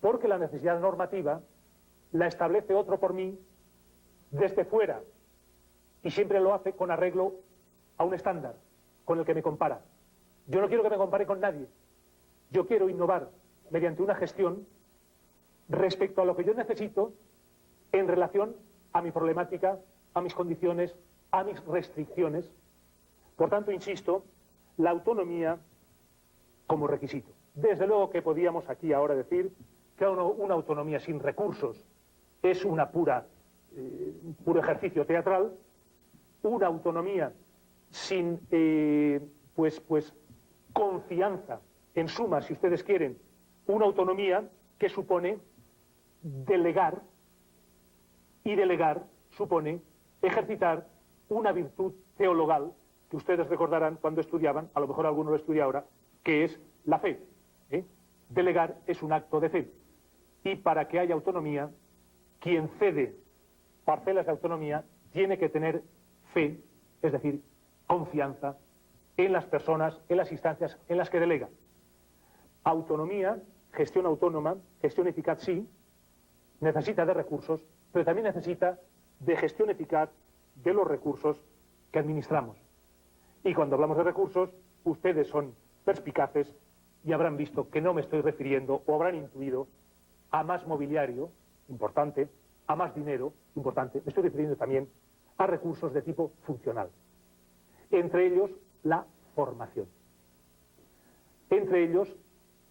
Porque la necesidad normativa la establece otro por mí desde fuera y siempre lo hace con arreglo a un estándar con el que me compara. Yo no quiero que me compare con nadie. Yo quiero innovar mediante una gestión respecto a lo que yo necesito en relación a mi problemática, a mis condiciones, a mis restricciones. Por tanto, insisto, la autonomía como requisito. Desde luego que podíamos aquí ahora decir que una autonomía sin recursos es un puro ejercicio teatral, una autonomía sin confianza, en suma, si ustedes quieren, una autonomía que supone delegar, y delegar supone ejercitar una virtud teologal que ustedes recordarán cuando estudiaban, a lo mejor alguno lo estudia ahora, que es la fe. Delegar es un acto de fe. Y para que haya autonomía, quien cede parcelas de autonomía tiene que tener fe, es decir, confianza en las personas, en las instancias en las que delega. Autonomía, gestión autónoma, gestión eficaz sí, necesita de recursos, pero también necesita de gestión eficaz de los recursos que administramos. Y cuando hablamos de recursos, ustedes son perspicaces y habrán visto que no me estoy refiriendo o habrán intuido a más mobiliario, importante, a más dinero, importante. Me estoy refiriendo también a recursos de tipo funcional. Entre ellos, la formación. Entre ellos,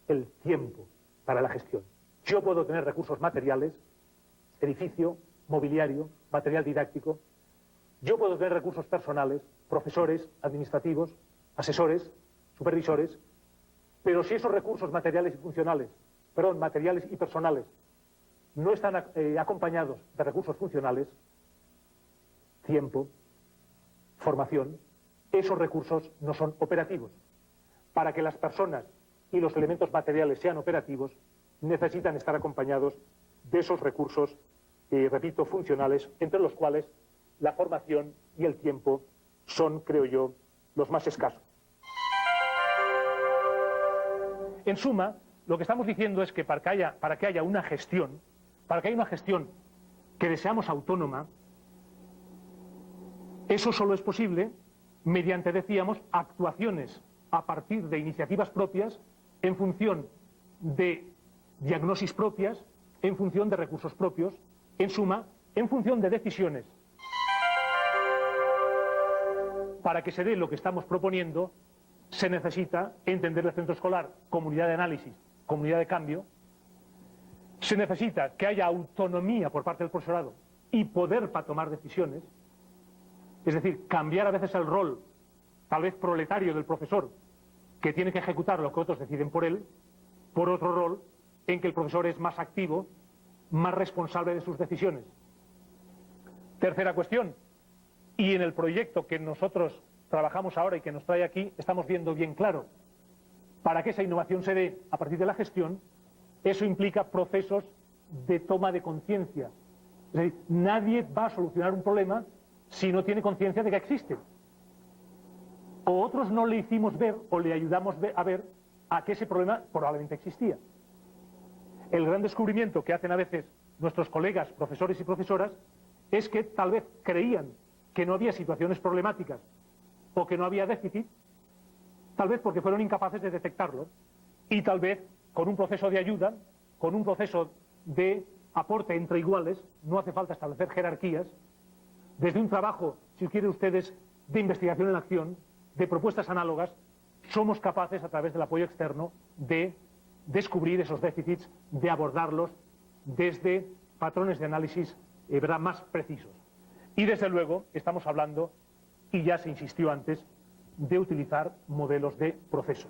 el tiempo para la gestión. Yo puedo tener recursos materiales, edificio, mobiliario, material didáctico. Yo puedo tener recursos personales, profesores, administrativos, asesores, supervisores, pero si esos recursos materiales y personales no están acompañados de recursos funcionales, tiempo, formación, esos recursos no son operativos. para que las personas y los elementos materiales sean operativos, necesitan estar acompañados de esos recursos, repito, funcionales, entre los cuales la formación y el tiempo son, creo yo, los más escasos. En suma, lo que estamos diciendo es que para que haya una gestión, que deseamos autónoma, eso solo es posible mediante, decíamos, actuaciones a partir de iniciativas propias, en función de diagnosis propias, en función de recursos propios, en suma, en función de decisiones. Para que se dé lo que estamos proponiendo, se necesita entender el centro escolar, comunidad de análisis, comunidad de cambio. Se necesita que haya autonomía por parte del profesorado y poder para tomar decisiones, es decir, cambiar a veces el rol, tal vez proletario del profesor, que tiene que ejecutar lo que otros deciden por él, por otro rol en que el profesor es más activo, más responsable de sus decisiones. Tercera cuestión, y en el proyecto que nosotros trabajamos ahora y que nos trae aquí, estamos viendo bien claro, para que esa innovación se dé a partir de la gestión, eso implica procesos de toma de conciencia. Es decir, nadie va a solucionar un problema si no tiene conciencia de que existe. O otros no le hicimos ver o le ayudamos a ver a que ese problema probablemente existía. El gran descubrimiento que hacen a veces nuestros colegas, profesores y profesoras, es que tal vez creían que no había situaciones problemáticas o que no había déficit, tal vez porque fueron incapaces de detectarlo, y tal vez con un proceso de ayuda, con un proceso de aporte entre iguales, no hace falta establecer jerarquías, desde un trabajo, si quieren ustedes, de investigación en la acción, de propuestas análogas, somos capaces, a través del apoyo externo, de descubrir esos déficits, de abordarlos desde patrones de análisis más precisos. Y desde luego estamos hablando, y ya se insistió antes, de utilizar modelos de proceso,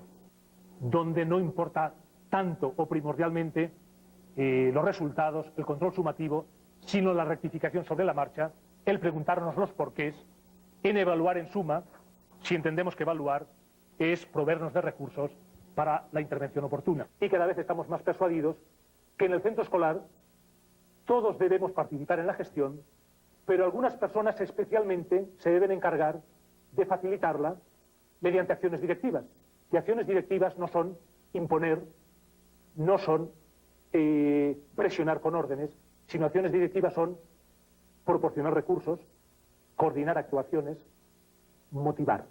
donde no importa tanto o primordialmente los resultados, el control sumativo, sino la rectificación sobre la marcha, el preguntarnos los porqués, en evaluar en suma, si entendemos que evaluar es proveernos de recursos para la intervención oportuna. Y cada vez estamos más persuadidos que en el centro escolar todos debemos participar en la gestión, pero algunas personas especialmente se deben encargar de facilitarla mediante acciones directivas. Y acciones directivas no son imponer, no son presionar con órdenes, sino acciones directivas son proporcionar recursos, coordinar actuaciones, motivar.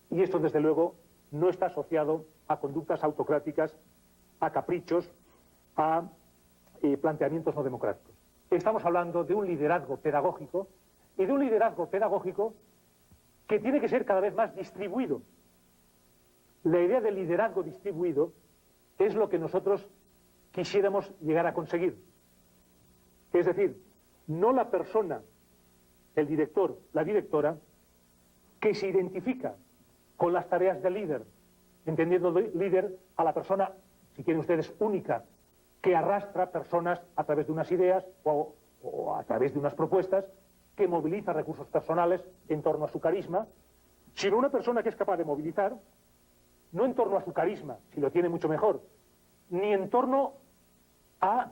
Y esto, desde luego, no está asociado a conductas autocráticas, a caprichos, a planteamientos no democráticos. Estamos hablando de un liderazgo pedagógico, y de un liderazgo pedagógico que tiene que ser cada vez más distribuido. La idea del liderazgo distribuido es lo que nosotros quisiéramos llegar a conseguir. Es decir, no la persona, el director, la directora, que se identifica con las tareas del líder, entendiendo líder a la persona, si quieren ustedes, única, que arrastra personas a través de unas ideas o a través de unas propuestas, que moviliza recursos personales en torno a su carisma, sino una persona que es capaz de movilizar, no en torno a su carisma, si lo tiene mucho mejor, ni en torno a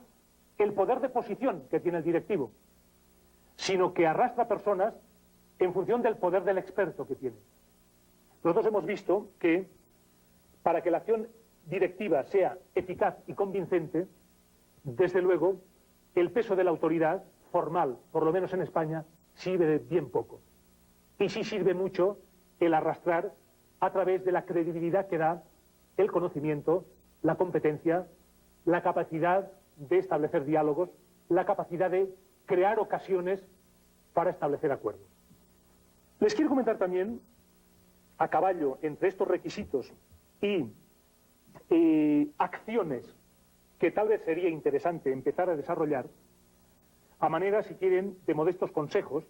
el poder de posición que tiene el directivo, sino que arrastra personas en función del poder del experto que tiene. Nosotros hemos visto que para que la acción directiva sea eficaz y convincente, desde luego, el peso de la autoridad formal, por lo menos en España, sirve de bien poco. Y sí sirve mucho el arrastrar a través de la credibilidad que da el conocimiento, la competencia, la capacidad de establecer diálogos, la capacidad de crear ocasiones para establecer acuerdos. Les quiero comentar también, a caballo entre estos requisitos y acciones que tal vez sería interesante empezar a desarrollar, a manera, si quieren, de modestos consejos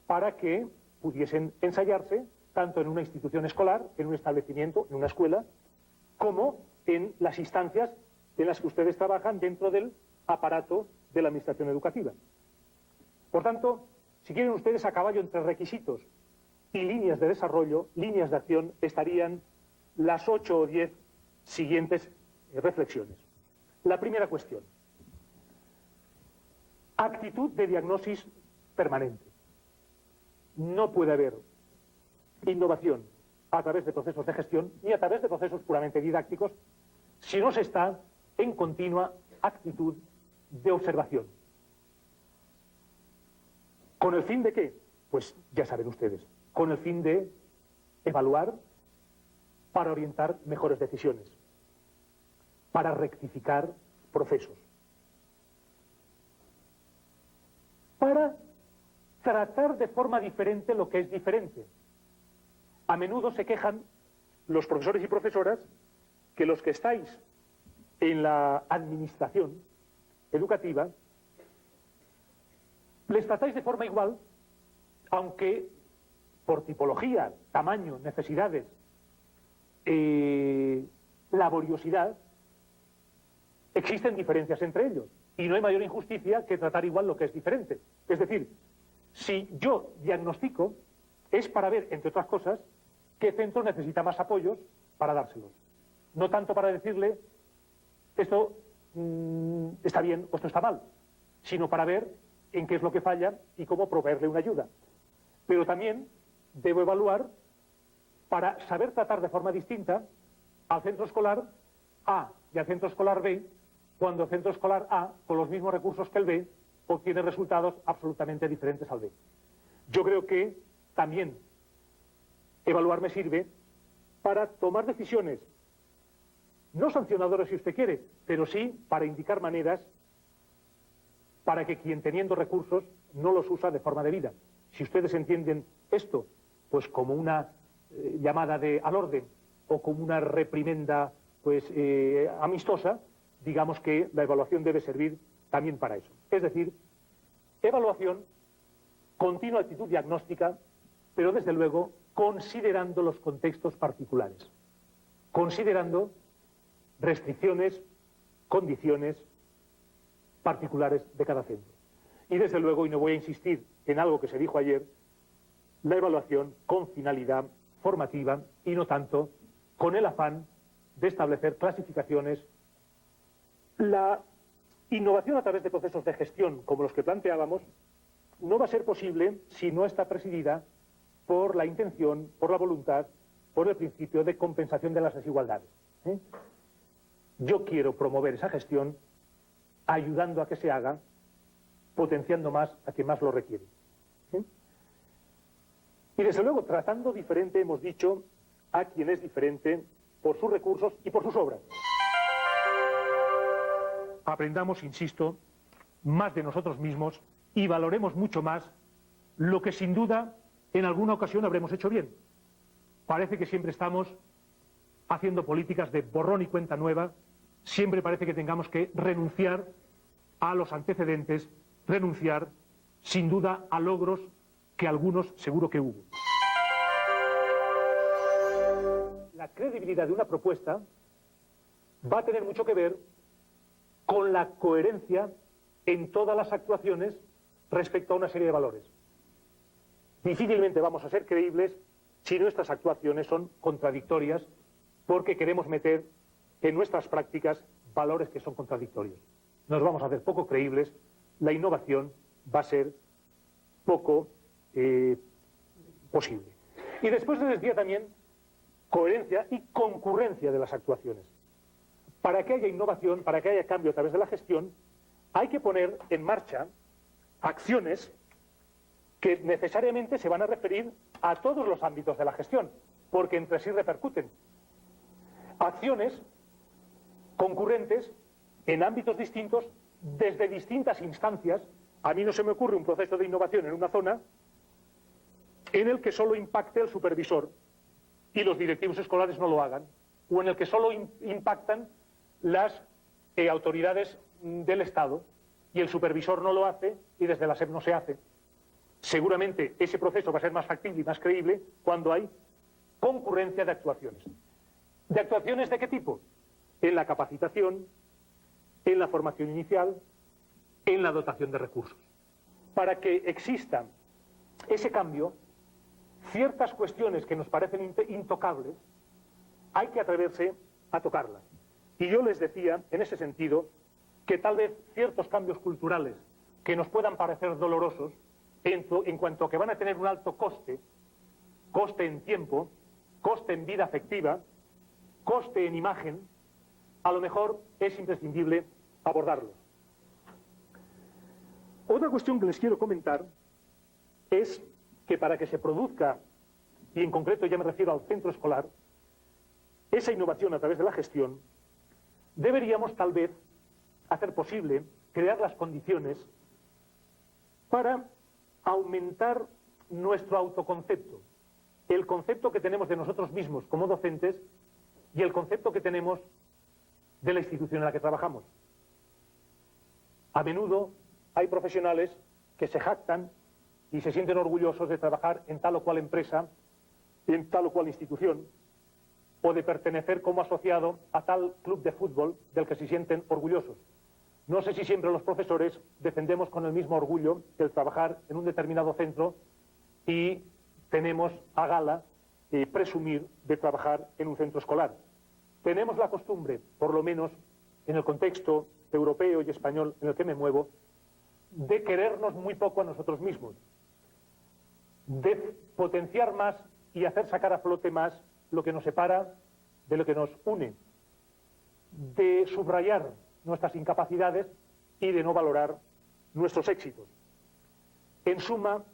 para que pudiesen ensayarse tanto en una institución escolar, en un establecimiento, en una escuela, como en las instancias en las que ustedes trabajan dentro del aparato de la administración educativa. Por tanto, si quieren ustedes, a caballo entre requisitos y líneas de desarrollo, líneas de acción, estarían las 8 o 10 siguientes reflexiones. La primera cuestión. Actitud de diagnosis permanente. No puede haber innovación a través de procesos de gestión ni a través de procesos puramente didácticos si no se está en continua actitud de observación. ¿Con el fin de qué? Pues ya saben ustedes, con el fin de evaluar para orientar mejores decisiones, para rectificar procesos, para tratar de forma diferente lo que es diferente. A menudo se quejan los profesores y profesoras que los que estáis en la administración educativa les tratáis de forma igual, aunque por tipología, tamaño, necesidades, laboriosidad, existen diferencias entre ellos. Y no hay mayor injusticia que tratar igual lo que es diferente. Es decir, si yo diagnostico, es para ver, entre otras cosas, qué centro necesita más apoyos para dárselos. No tanto para decirle, esto está bien o esto está mal, sino para ver en qué es lo que falla y cómo proveerle una ayuda. Pero también debo evaluar para saber tratar de forma distinta al centro escolar A y al centro escolar B, cuando el centro escolar A, con los mismos recursos que el B, obtiene resultados absolutamente diferentes al B. Yo creo que también evaluar me sirve para tomar decisiones, no sancionadoras si usted quiere, pero sí para indicar maneras para que quien teniendo recursos no los usa de forma debida. Si ustedes entienden esto, pues como una llamada al orden o como una reprimenda pues amistosa, digamos que la evaluación debe servir también para eso. Es decir, evaluación, continua actitud diagnóstica, pero desde luego considerando los contextos particulares, considerando restricciones, condiciones particulares de cada centro. Y desde luego, y no voy a insistir en algo que se dijo ayer, la evaluación con finalidad formativa y no tanto con el afán de establecer clasificaciones. La innovación a través de procesos de gestión como los que planteábamos no va a ser posible si no está presidida por la intención, por la voluntad, por el principio de compensación de las desigualdades. Yo quiero promover esa gestión ayudando a que se haga, potenciando más a quien más lo requiere. Y desde luego tratando diferente, hemos dicho, a quien es diferente por sus recursos y por sus obras. Aprendamos, insisto, más de nosotros mismos y valoremos mucho más lo que sin duda en alguna ocasión habremos hecho bien. Parece que siempre estamos haciendo políticas de borrón y cuenta nueva, siempre parece que tengamos que renunciar a los antecedentes, renunciar sin duda a logros que algunos seguro que hubo. La credibilidad de una propuesta va a tener mucho que ver con la coherencia en todas las actuaciones respecto a una serie de valores. Difícilmente vamos a ser creíbles si nuestras actuaciones son contradictorias porque queremos meter en nuestras prácticas valores que son contradictorios. Nos vamos a hacer poco creíbles, la innovación va a ser poco posible. Y después les decía también coherencia y concurrencia de las actuaciones. Para que haya innovación, para que haya cambio a través de la gestión, hay que poner en marcha acciones que necesariamente se van a referir a todos los ámbitos de la gestión, porque entre sí repercuten. Acciones concurrentes en ámbitos distintos, desde distintas instancias. A mí no se me ocurre un proceso de innovación en una zona en el que solo impacte el supervisor y los directivos escolares no lo hagan, o en el que solo impactan las autoridades del Estado y el supervisor no lo hace y desde la SEP no se hace. Seguramente ese proceso va a ser más factible y más creíble cuando hay concurrencia de actuaciones. ¿De actuaciones de qué tipo? En la capacitación, en la formación inicial, en la dotación de recursos. Para que exista ese cambio, ciertas cuestiones que nos parecen intocables hay que atreverse a tocarlas. Y yo les decía, en ese sentido, que tal vez ciertos cambios culturales que nos puedan parecer dolorosos, en cuanto a que van a tener un alto coste, coste en tiempo, coste en vida afectiva, coste en imagen, a lo mejor es imprescindible abordarlos. Otra cuestión que les quiero comentar es que para que se produzca, y en concreto ya me refiero al centro escolar, esa innovación a través de la gestión, deberíamos tal vez hacer posible crear las condiciones para aumentar nuestro autoconcepto, el concepto que tenemos de nosotros mismos como docentes y el concepto que tenemos de la institución en la que trabajamos. A menudo hay profesionales que se jactan y se sienten orgullosos de trabajar en tal o cual empresa, en tal o cual institución, o de pertenecer como asociado a tal club de fútbol del que se sienten orgullosos. No sé si siempre los profesores defendemos con el mismo orgullo el trabajar en un determinado centro y tenemos a gala presumir de trabajar en un centro escolar. Tenemos la costumbre, por lo menos en el contexto europeo y español en el que me muevo, de querernos muy poco a nosotros mismos, de potenciar más y hacer sacar a flote más lo que nos separa de lo que nos une, de subrayar nuestras incapacidades y de no valorar nuestros éxitos. En suma,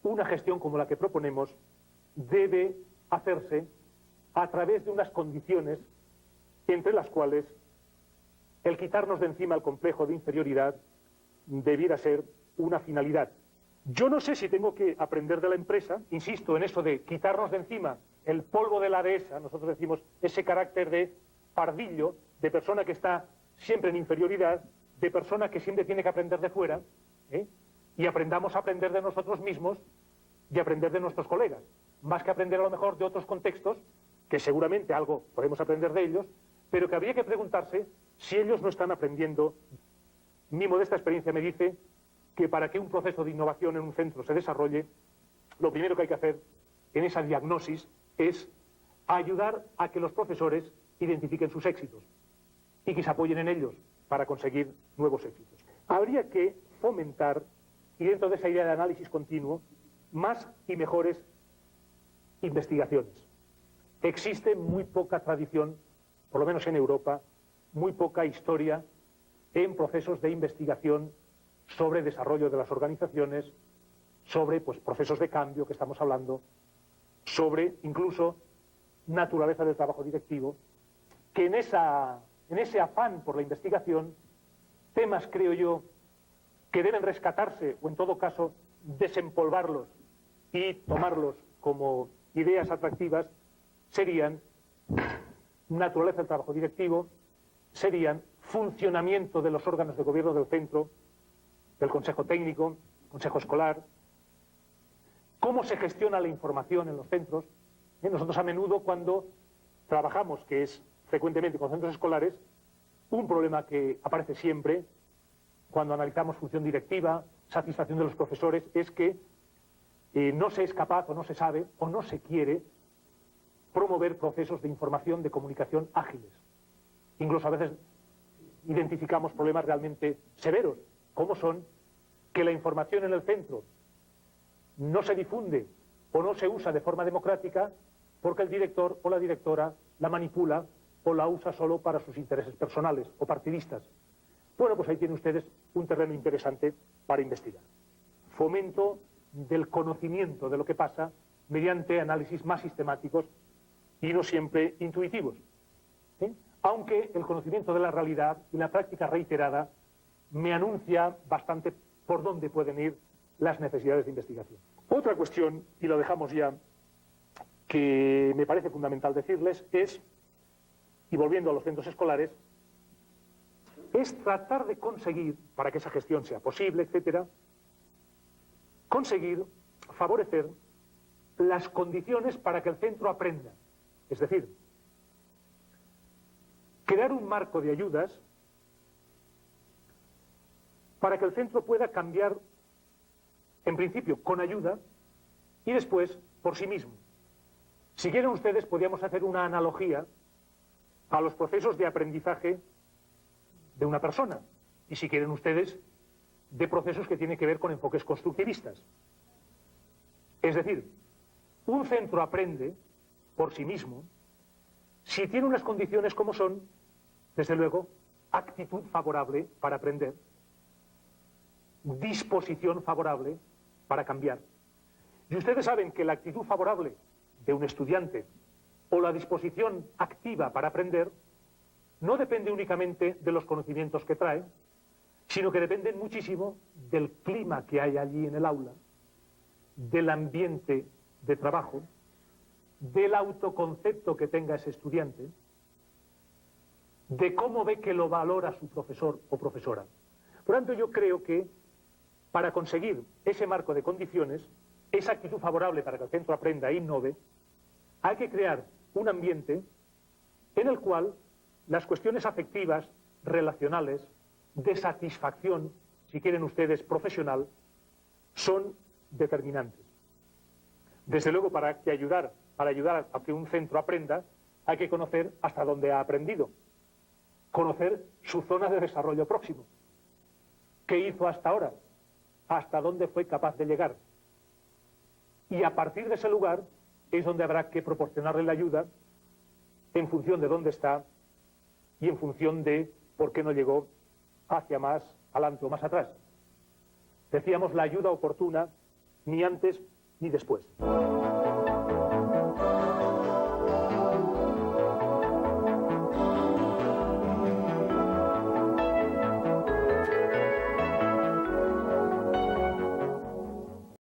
una gestión como la que proponemos debe hacerse a través de unas condiciones entre las cuales el quitarnos de encima el complejo de inferioridad debiera ser una finalidad. Yo no sé si tengo que aprender de la empresa, insisto en eso de quitarnos de encima el polvo de la dehesa, nosotros decimos ese carácter de pardillo, de persona que está siempre en inferioridad, de persona que siempre tiene que aprender de fuera, y aprendamos a aprender de nosotros mismos y aprender de nuestros colegas, más que aprender a lo mejor de otros contextos, que seguramente algo podemos aprender de ellos, pero que habría que preguntarse si ellos no están aprendiendo. Mi modesta experiencia me dice que para que un proceso de innovación en un centro se desarrolle, lo primero que hay que hacer en esa diagnosis es ayudar a que los profesores identifiquen sus éxitos y que se apoyen en ellos para conseguir nuevos éxitos. Habría que fomentar, y dentro de esa idea de análisis continuo, más y mejores investigaciones. Existe muy poca tradición, por lo menos en Europa, muy poca historia en procesos de investigación sobre desarrollo de las organizaciones, sobre procesos de cambio que estamos hablando, sobre incluso naturaleza del trabajo directivo, que en ese afán por la investigación, temas, creo yo, que deben rescatarse o en todo caso desempolvarlos y tomarlos como ideas atractivas, serían naturaleza del trabajo directivo, serían funcionamiento de los órganos de gobierno del centro, del consejo técnico, consejo escolar, cómo se gestiona la información en los centros. Nosotros a menudo cuando trabajamos, que es frecuentemente con centros escolares, un problema que aparece siempre cuando analizamos función directiva, satisfacción de los profesores, es que no se es capaz o no se sabe o no se quiere promover procesos de información, de comunicación ágiles. Incluso a veces identificamos problemas realmente severos, como son que la información en el centro no se difunde o no se usa de forma democrática porque el director o la directora la manipula o la usa solo para sus intereses personales o partidistas. Bueno, pues ahí tienen ustedes un terreno interesante para investigar. Fomento del conocimiento de lo que pasa mediante análisis más sistemáticos y no siempre intuitivos. Aunque el conocimiento de la realidad y la práctica reiterada me anuncia bastante por dónde pueden ir las necesidades de investigación. Otra cuestión, y lo dejamos ya, que me parece fundamental decirles es, y volviendo a los centros escolares, es tratar de conseguir, para que esa gestión sea posible, etcétera, conseguir favorecer las condiciones para que el centro aprenda. Es decir, crear un marco de ayudas para que el centro pueda cambiar, en principio, con ayuda y después por sí mismo, Si quieren ustedes, podríamos hacer una analogía a los procesos de aprendizaje de una persona. Y si quieren ustedes, de procesos que tienen que ver con enfoques constructivistas. Es decir, un centro aprende por sí mismo si tiene unas condiciones como son, desde luego, actitud favorable para aprender, disposición favorable para cambiar. Y ustedes saben que la actitud favorable de un estudiante o la disposición activa para aprender no depende únicamente de los conocimientos que trae, sino que dependen muchísimo del clima que hay allí en el aula, del ambiente de trabajo, del autoconcepto que tenga ese estudiante, de cómo ve que lo valora su profesor o profesora. Por tanto, yo creo que para conseguir ese marco de condiciones, esa actitud favorable para que el centro aprenda e innove, hay que crear un ambiente en el cual las cuestiones afectivas, relacionales, de satisfacción, si quieren ustedes, profesional, son determinantes. Desde luego, para ayudar a que un centro aprenda, hay que conocer hasta dónde ha aprendido, conocer su zona de desarrollo próximo, qué hizo hasta ahora, hasta dónde fue capaz de llegar. Y a partir de ese lugar es donde habrá que proporcionarle la ayuda en función de dónde está y en función de por qué no llegó hacia más adelante o más atrás. Decíamos la ayuda oportuna, ni antes ni después.